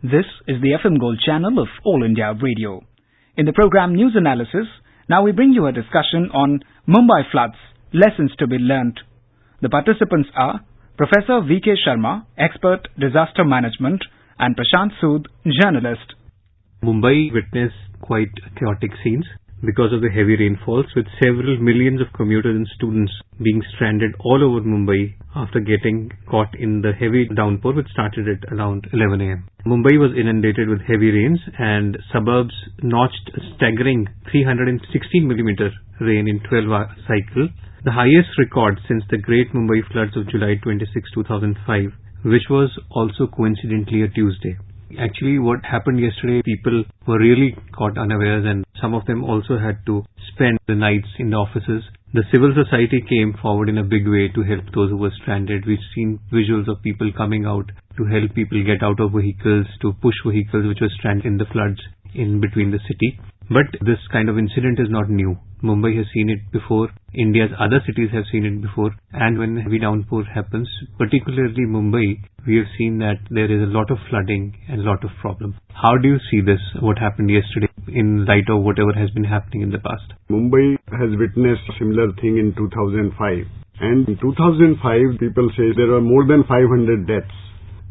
This is the FM Gold channel of All India Radio. In the program News Analysis, now we bring you a discussion on Mumbai floods, lessons to be learnt. The participants are Professor V.K. Sharma, expert disaster management, and Prashant Sood, journalist. Mumbai witnessed quite chaotic scenes because of the heavy rainfalls, with several millions of commuters and students being stranded all over Mumbai after getting caught in the heavy downpour which started at around 11 a.m. Mumbai was inundated with heavy rains and suburbs notched a staggering 316 millimeter rain in 12-hour cycle, the highest record since the Great Mumbai floods of July 26, 2005, which was also coincidentally a Tuesday. Actually, what happened yesterday, people were really caught unawares, and some of them also had to spend the nights in the offices. The civil society came forward in a big way to help those who were stranded. We've seen visuals of people coming out to help people get out of vehicles, to push vehicles which were stranded in the floods in between the city. But this kind of incident is not new. Mumbai has seen it before. India's other cities have seen it before. And when heavy downpour happens, particularly Mumbai, we have seen that there is a lot of flooding and a lot of problems. How do you see this, what happened yesterday, in light of whatever has been happening in the past? Mumbai has witnessed a similar thing in 2005. And in 2005, people say there are more than 500 deaths.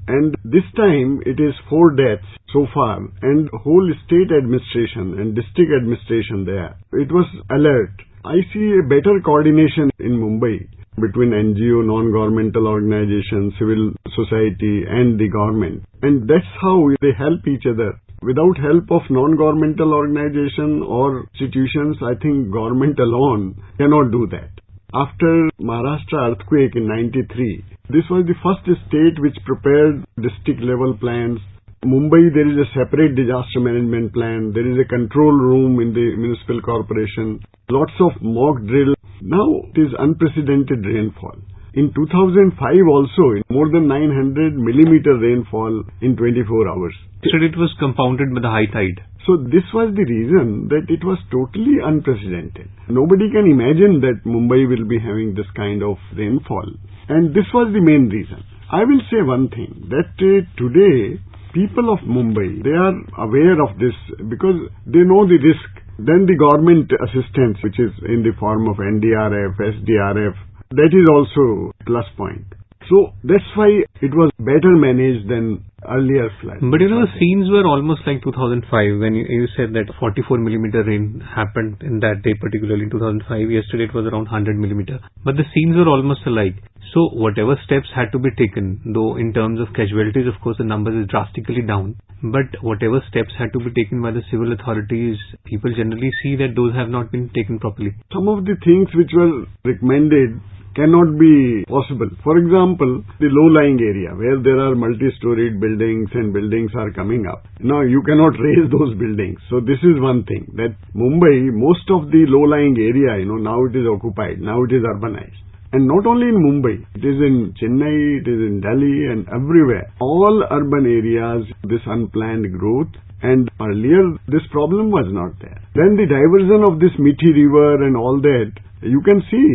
And this time it is 4 deaths so far, and whole state administration and district administration there, it was alert. I see a better coordination in Mumbai between NGO, non-governmental organizations, civil society and the government. And that's how they help each other. Without help of non-governmental organization or institutions, I think government alone cannot do that. After Maharashtra earthquake in 93, this was the first state which prepared district level plans. Mumbai, there is a separate disaster management plan. There is a control room in the municipal corporation. Lots of mock drill. Now it is unprecedented rainfall. In 2005 also, more than 900 millimeter rainfall in 24 hours. So it was compounded by the high tide. So this was the reason that it was totally unprecedented. Nobody can imagine that Mumbai will be having this kind of rainfall. And this was the main reason. I will say one thing, that today people of Mumbai, they are aware of this because they know the risk. Then the government assistance, which is in the form of NDRF, SDRF, that is also a plus point. So that's why it was better managed than earlier floods. But the scenes were almost like 2005 when you said that 44 millimeter rain happened in that day, particularly in 2005. Yesterday it was around 100 millimeter. But the scenes were almost alike. So whatever steps had to be taken, though in terms of casualties, of course, the numbers is drastically down. But whatever steps had to be taken by the civil authorities, people generally see that those have not been taken properly. Some of the things which were recommended cannot be possible. For example, the low-lying area where there are multi-storied buildings and buildings are coming up. Now, you cannot raise those buildings. So this is one thing, that Mumbai, most of the low-lying area, now it is occupied, now it is urbanized. And not only in Mumbai, it is in Chennai, it is in Delhi and everywhere. All urban areas, this unplanned growth, and earlier this problem was not there. Then the diversion of this Mithi river and all that, you can see,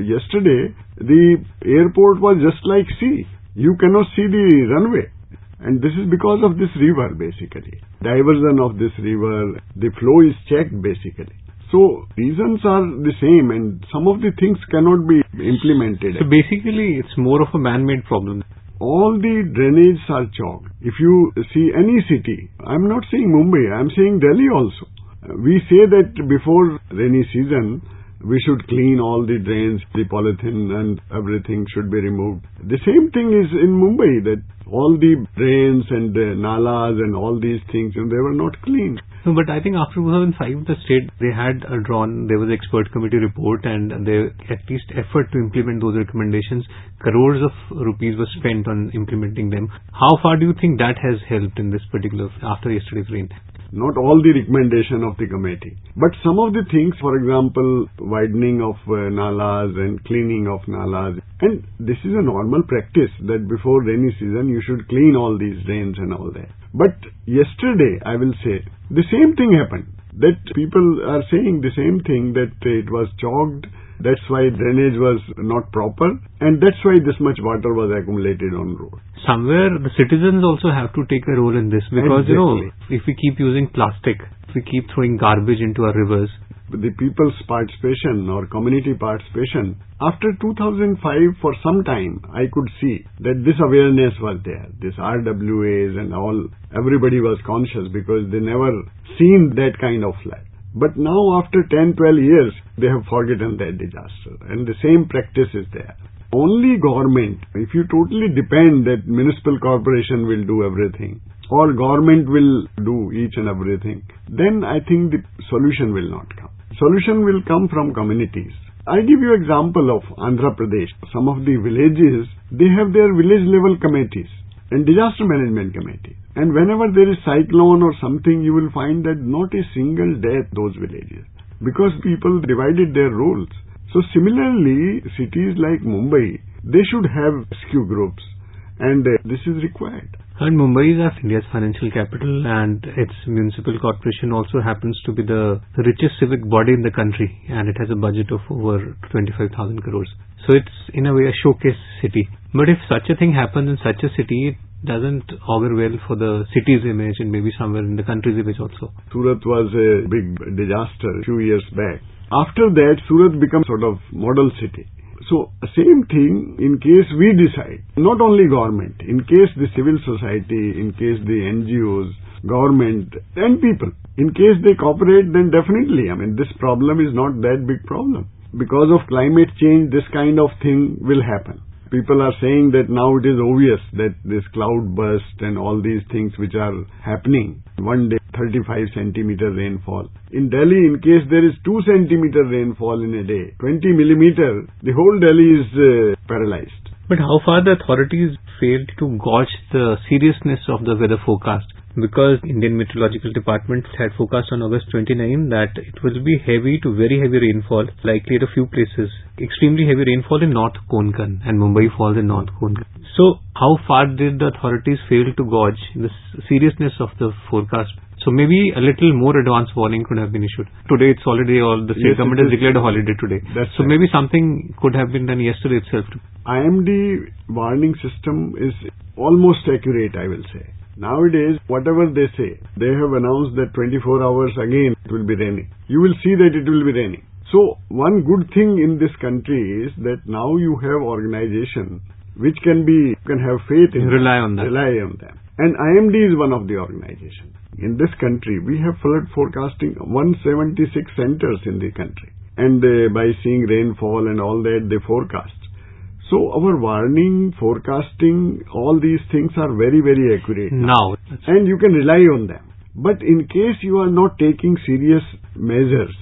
yesterday the airport was just like sea. You cannot see the runway. And this is because of this river basically. Diversion of this river, the flow is checked basically. So reasons are the same and some of the things cannot be implemented. So basically it's more of a man-made problem. All the drainage are clogged. If you see any city, I'm not saying Mumbai, I'm saying Delhi also. We say that before rainy season, we should clean all the drains, the polythene and everything should be removed. The same thing is in Mumbai, that all the drains and the nalas and all these things, they were not clean. No, but I think after 2005, the state, there was an expert committee report and there at least effort to implement those recommendations. Crores of rupees were spent on implementing them. How far do you think that has helped in this particular, after yesterday's rain? Not all the recommendation of the committee, but some of the things, for example, widening of nalas and cleaning of nalas. And this is a normal practice that before rainy season you should clean all these drains and all that. But yesterday, I will say, the same thing happened. That people are saying the same thing, that it was clogged, that's why drainage was not proper, and that's why this much water was accumulated on road. somewhere the citizens also have to take a role in this, because Exactly. if we keep using plastic, if we keep throwing garbage into our rivers, The people's participation or community participation, after 2005 for some time I could see that this awareness was there. This RWAs and all, everybody was conscious because they never seen that kind of flood. But now after 10, 12 years, they have forgotten that disaster and the same practice is there. Only government, if you totally depend that municipal corporation will do everything or government will do each and everything, then I think the solution will not come. Solution will come from communities. I give you example of Andhra Pradesh. Some of the villages, they have their village level committees and disaster management committees. And whenever there is cyclone or something, you will find that not a single death those villages, because people divided their roles. So similarly, cities like Mumbai, they should have rescue groups, and this is required. And Mumbai is India's financial capital, and its municipal corporation also happens to be the richest civic body in the country, and it has a budget of over 25,000 crores. So it's in a way a showcase city. But if such a thing happens in such a city, it doesn't augur well for the city's image and maybe somewhere in the country's image also. Surat was a big disaster a few years back. After that, Surat became sort of model city. So, same thing in case we decide, not only government, in case the civil society, in case the NGOs, government and people, in case they cooperate, then definitely, this problem is not that big problem. Because of climate change, this kind of thing will happen. People are saying that now it is obvious that this cloud burst and all these things which are happening, one day 35 centimeter rainfall. In Delhi, in case there is 2 centimeter rainfall in a day, 20 millimeter, the whole Delhi is paralyzed. But how far the authorities failed to gauge the seriousness of the weather forecast? Because Indian Meteorological Department had forecast on August 29 that it will be heavy to very heavy rainfall, likely at a few places. Extremely heavy rainfall in North Konkan, and Mumbai falls in North Konkan. So, how far did the authorities fail to gauge the seriousness of the forecast? So maybe a little more advance warning could have been issued. Today it's already the state government has declared a holiday today. So maybe something could have been done yesterday itself. IMD warning system is almost accurate, I will say. Nowadays, whatever they say, they have announced that 24 hours again it will be raining. You will see that it will be raining. So, one good thing in this country is that now you have organization which can have faith in rely on them. And IMD is one of the organizations. In this country, we have flood forecasting 176 centers in the country. And by seeing rainfall and all that, they forecast. So our warning, forecasting, all these things are very, very accurate now. And you can rely on them. But in case you are not taking serious measures,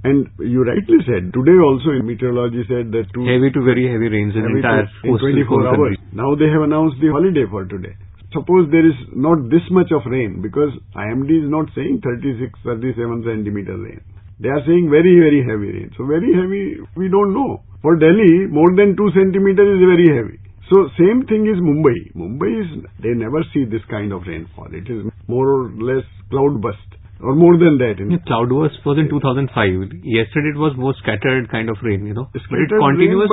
and you rightly said, today also in meteorology said that heavy to very heavy rains in entire in 24 hours. Now they have announced the holiday for today. Suppose there is not this much of rain, because IMD is not saying 36, 37 centimeter rain. They are saying very, very heavy rain. So very heavy, we don't know. For Delhi, more than 2 centimeters is very heavy. So same thing is Mumbai. They never see this kind of rainfall. It is more or less cloud burst, or more than that. Cloud burst was in 2005. Yesterday it was more scattered kind of rain, But it continuous,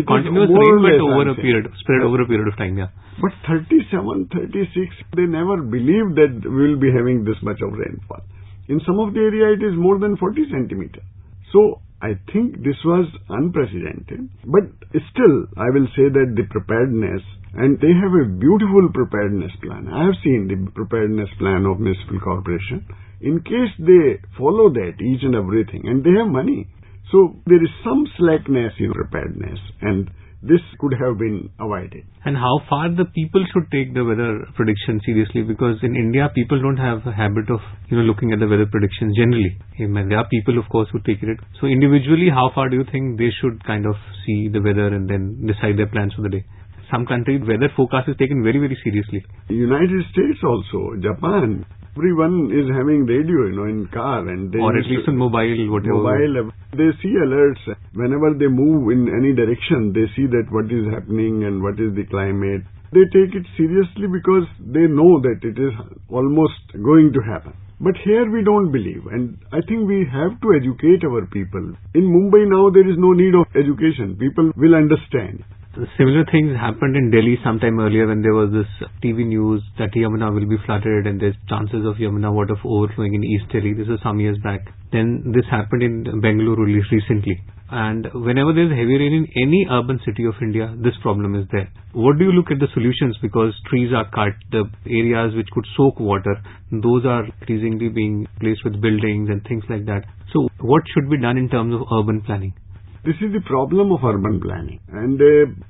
continuous rain, but over a period, spread over a period of time, But 37, 36, they never believed that we will be having this much of rainfall. In some of the area, it is more than 40 centimeters. So, I think this was unprecedented. But still, I will say that the preparedness, and they have a beautiful preparedness plan. I have seen the preparedness plan of Municipal Corporation. In case they follow that, each and everything, and they have money. So, there is some slackness in preparedness, and this could have been avoided. And how far the people should take the weather prediction seriously, because in India people don't have a habit of looking at the weather predictions generally. There are people, of course, who take it. So individually, how far do you think they should kind of see the weather and then decide their plans for the day? Some countries, weather forecast is taken very, very seriously. United States also, Japan, everyone is having radio, in car, and they or at least on mobile, whatever. They see alerts. Whenever they move in any direction, they see that what is happening and what is the climate. They take it seriously because they know that it is almost going to happen. But here we don't believe, and I think we have to educate our people. In Mumbai now there is no need of education. People will understand. Similar things happened in Delhi sometime earlier when there was this TV news that Yamuna will be flooded and there's chances of Yamuna water overflowing in East Delhi. This was some years back. Then this happened in Bengaluru recently. And whenever there's heavy rain in any urban city of India, this problem is there. What do you look at the solutions? Because trees are cut, the areas which could soak water, those are increasingly being replaced with buildings and things like that. So what should be done in terms of urban planning? This is the problem of urban planning. And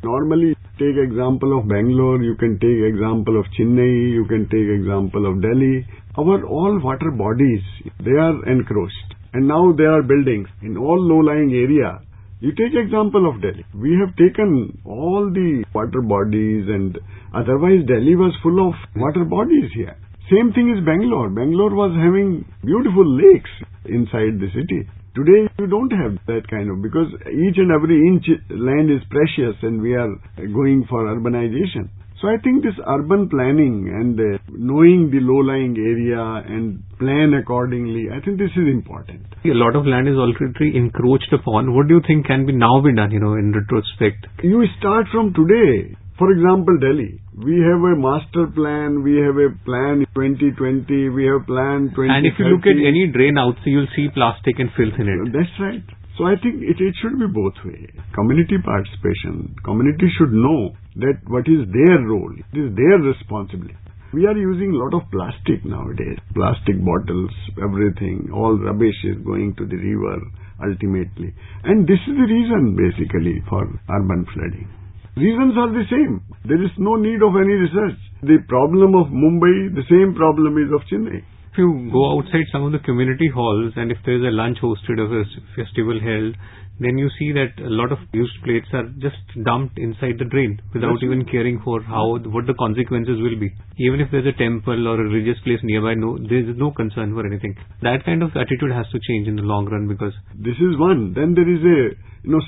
normally take example of Bangalore, you can take example of Chennai, you can take example of Delhi. Our all water bodies, they are encroached. And now there are buildings in all low-lying area. You take example of Delhi. We have taken all the water bodies and otherwise Delhi was full of water bodies here. Same thing is Bangalore. Bangalore was having beautiful lakes inside the city. Today you don't have that kind of, because each and every inch land is precious and we are going for urbanization. So I think this urban planning and knowing the low-lying area and plan accordingly, I think this is important. A lot of land is already encroached upon. What do you think can be now be done, in retrospect? You start from today. For example, Delhi. We have a master plan, we have a plan 2020, we have plan 2030. And if you look at any drain out, so you'll see plastic and filth in it. That's right. So I think it should be both ways. Community participation. Community should know that what is their role. It is their responsibility. We are using a lot of plastic nowadays. Plastic bottles, everything, all rubbish is going to the river ultimately. And this is the reason basically for urban flooding. Reasons are the same. There is no need of any research. The problem of Mumbai, the same problem is of Chennai. If you go outside some of the community halls and if there is a lunch hosted or a festival held, then you see that a lot of used plates are just dumped inside the drain without even caring for what the consequences will be. Even if there's a temple or a religious place nearby, there is no concern for anything. That kind of attitude has to change in the long run, because this is one. Then there is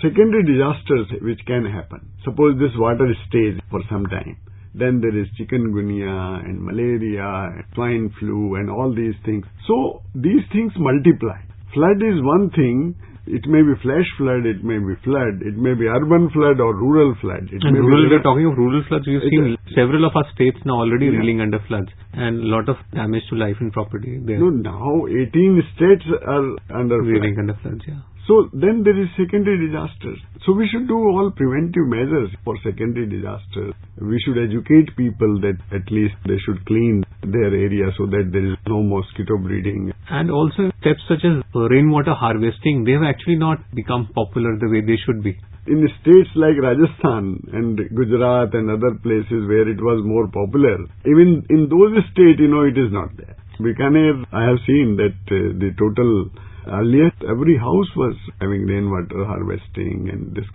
secondary disasters which can happen. Suppose this water stays for some time. Then there is chikungunya and malaria, swine flu and all these things. So these things multiply. Flood is one thing. It may be flash flood, it may be flood, it may be urban flood or rural flood. We're talking of rural floods. We've seen several of our states now already reeling under floods and a lot of damage to life and property there. No, now 18 states are under reeling under floods, yeah. So then there is secondary disasters. So we should do all preventive measures for secondary disasters. We should educate people that at least they should clean their area so that there is no mosquito breeding. And also steps such as rainwater harvesting, they have actually not become popular the way they should be. In states like Rajasthan and Gujarat and other places where it was more popular, even in those states, it is not there. Bikaner, I have seen that the total... Earlier, every house was having rainwater harvesting and this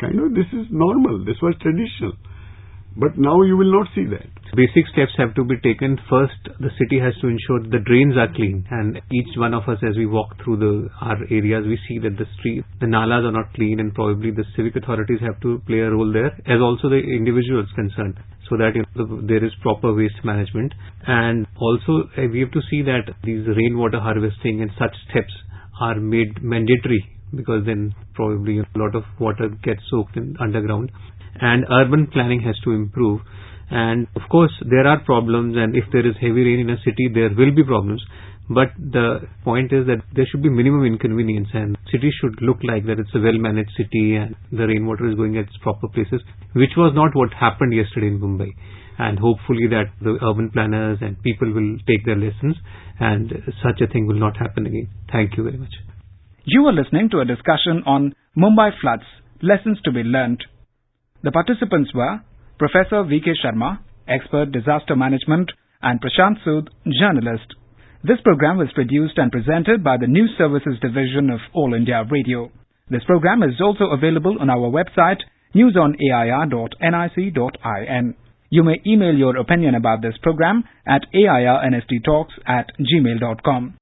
is normal, this was traditional. But now you will not see that. Basic steps have to be taken. First, the city has to ensure that the drains are clean, and each one of us, as we walk through our areas, we see that the nalas are not clean, and probably the civic authorities have to play a role there, as also the individuals concerned, so that there is proper waste management. And also, we have to see that these rainwater harvesting and such steps are made mandatory, because then probably a lot of water gets soaked in underground. And urban planning has to improve. And of course there are problems, and if there is heavy rain in a city there will be problems, but the point is that there should be minimum inconvenience, and city should look like that it's a well managed city and the rainwater is going at its proper places, which was not what happened yesterday in Mumbai. And hopefully that the urban planners and people will take their lessons and such a thing will not happen again. Thank you very much. You are listening to a discussion on Mumbai floods, lessons to be learnt. The participants were Professor V.K. Sharma, expert disaster management, and Prashant Sood, journalist. This program was produced and presented by the News Services Division of All India Radio. This program is also available on our website, newsonair.nic.in. You may email your opinion about this program at airnsttalks@gmail.com.